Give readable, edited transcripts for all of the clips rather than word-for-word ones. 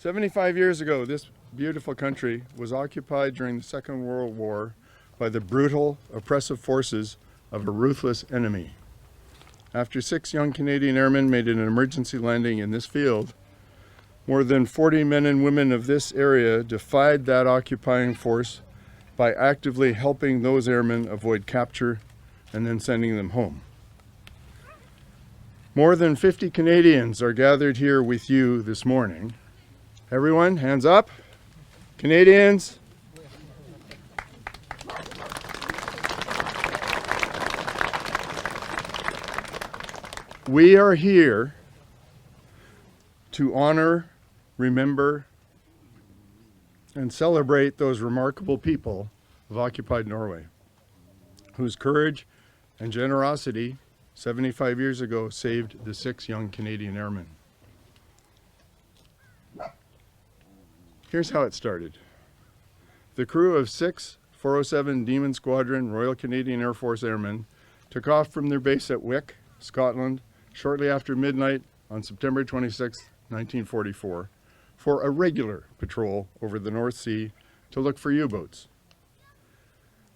75 years ago, this beautiful country was occupied during the Second World War by the brutal, oppressive forces of a ruthless enemy. After 6 young Canadian airmen made an emergency landing in this field, more than 40 men and women of this area defied that occupying force by actively helping those airmen avoid capture and then sending them home. More than 50 Canadians are gathered here with you this morning. Everyone, hands up. Canadians. We are here to honor, remember, and celebrate those remarkable people of occupied Norway, whose courage and generosity 75 years ago saved the 6 young Canadian airmen. Here's how it started. The crew of 6 407 Demon Squadron Royal Canadian Air Force airmen took off from their base at Wick, Scotland, shortly after midnight on September 26, 1944, for a regular patrol over the North Sea to look for U-boats.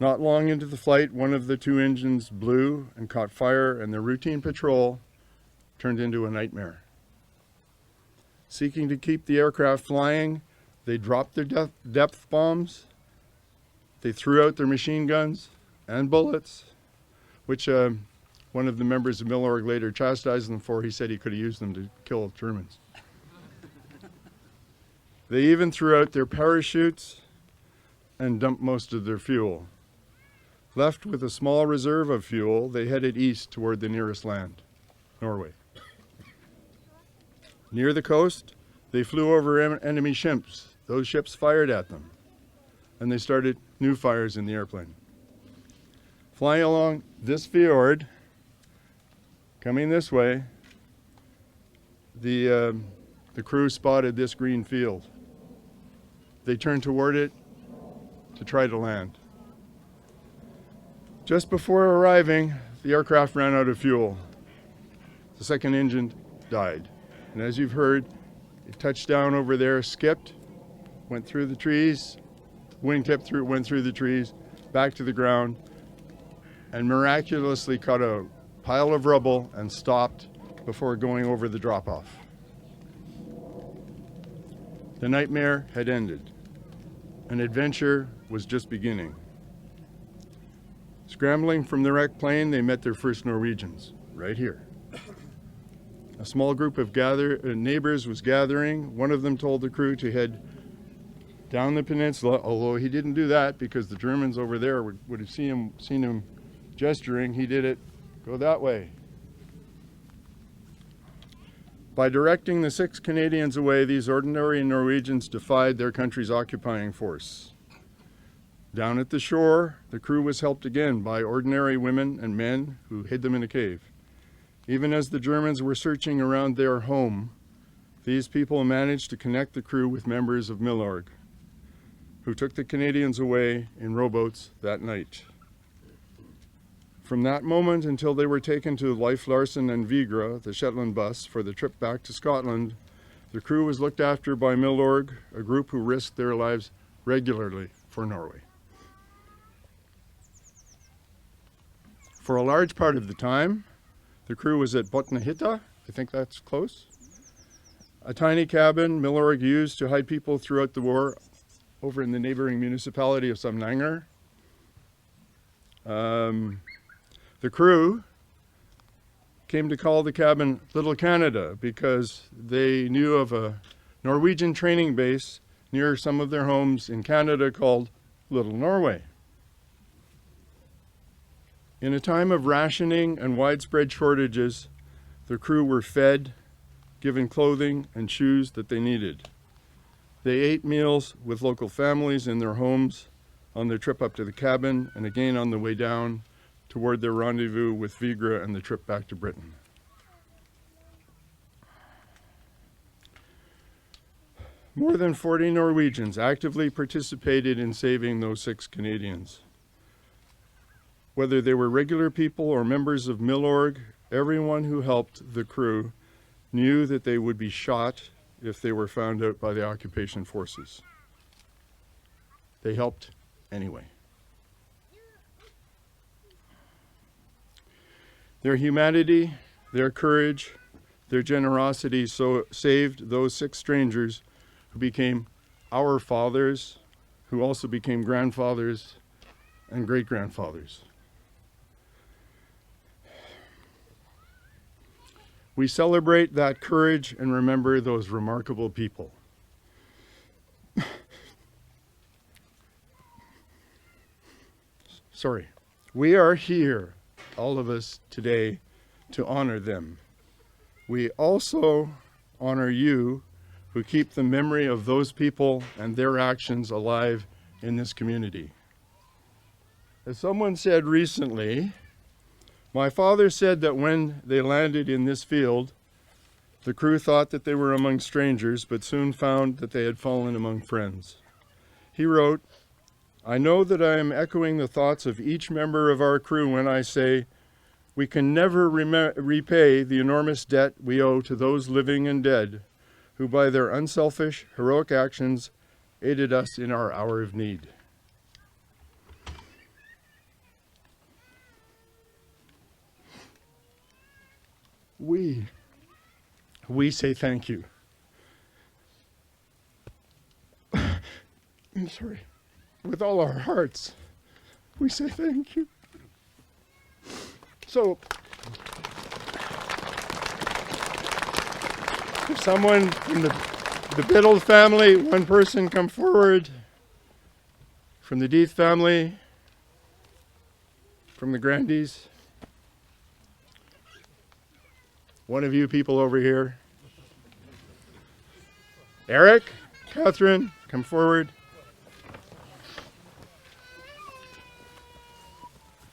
Not long into the flight, one of the 2 engines blew and caught fire, and their routine patrol turned into a nightmare. Seeking to keep the aircraft flying, they dropped their depth bombs, they threw out their machine guns and bullets, which one of the members of Milorg later chastised them for. He said he could have used them to kill Germans. They even threw out their parachutes and dumped most of their fuel. Left with a small reserve of fuel, they headed east toward the nearest land, Norway. Near the coast, they flew over enemy ships. Those ships fired at them, and they started new fires in the airplane. Flying along this fjord, coming this way, the crew spotted this green field. They turned toward it to try to land. Just before arriving, the aircraft ran out of fuel. The second engine died. And as you've heard, it touched down over there, skipped, went through the trees, wingtip went through the trees, back to the ground, and miraculously caught a pile of rubble and stopped before going over the drop-off. The nightmare had ended. An adventure was just beginning. Scrambling from the wrecked plane, they met their first Norwegians, right here. A small group of neighbors was gathering. One of them told the crew to head down the peninsula, although he didn't do that because the Germans over there would have seen him gesturing. He did it, go that way. By directing the 6 Canadians away, these ordinary Norwegians defied their country's occupying force. Down at the shore, the crew was helped again by ordinary women and men who hid them in a cave. Even as the Germans were searching around their home, these people managed to connect the crew with members of Milorg, who took the Canadians away in rowboats that night. From that moment until they were taken to Leif Larsen and Vigra, the Shetland bus, for the trip back to Scotland, the crew was looked after by Milorg, a group who risked their lives regularly for Norway. For a large part of the time, the crew was at Botnahytta, I think that's close, a tiny cabin Milorg used to hide people throughout the war over in the neighboring municipality of Samnanger. The crew came to call the cabin Little Canada because they knew of a Norwegian training base near some of their homes in Canada called Little Norway. In a time of rationing and widespread shortages, the crew were fed, given clothing and shoes that they needed. They ate meals with local families in their homes on their trip up to the cabin and again on the way down toward their rendezvous with Vigra and the trip back to Britain. More than 40 Norwegians actively participated in saving those 6 Canadians. Whether they were regular people or members of Milorg, everyone who helped the crew knew that they would be shot if they were found out by the occupation forces. They helped anyway. Their humanity, their courage, their generosity saved those 6 strangers who became our fathers, who also became grandfathers and great-grandfathers. We celebrate that courage and remember those remarkable people. Sorry. We are here, all of us today, to honor them. We also honor you who keep the memory of those people and their actions alive in this community. As someone said recently, my father said that when they landed in this field, the crew thought that they were among strangers, but soon found that they had fallen among friends. He wrote, "I know that I am echoing the thoughts of each member of our crew when I say, we can never repay the enormous debt we owe to those living and dead who by their unselfish, heroic actions aided us in our hour of need." We say thank you. I'm sorry. With all our hearts, we say thank you. So, if someone from the Biddle family, one person come forward, from the Deeth family, from the Grandies, one of you people over here. Eric, Catherine, come forward.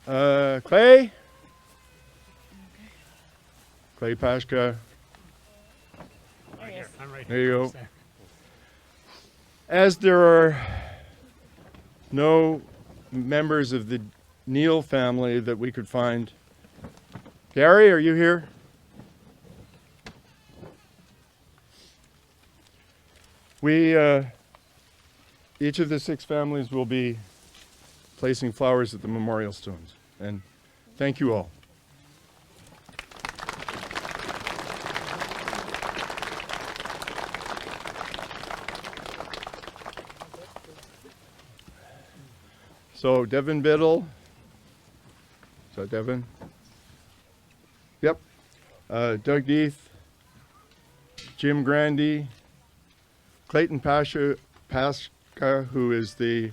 Clay? Clay Pashka. I'm right There you go. As there are no members of the Neal family that we could find. Gary, are you here? Each of the 6 families will be placing flowers at the memorial stones. And thank you all. So Devin Biddle, is that Devin? Yep. Doug Deeth, Jim Grandy, Clayton Pasha, who is the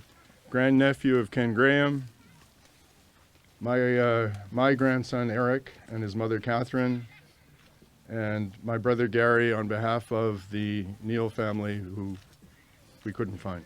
grandnephew of Ken Graham, my grandson Eric and his mother Catherine, and my brother Gary on behalf of the Neal family who we couldn't find.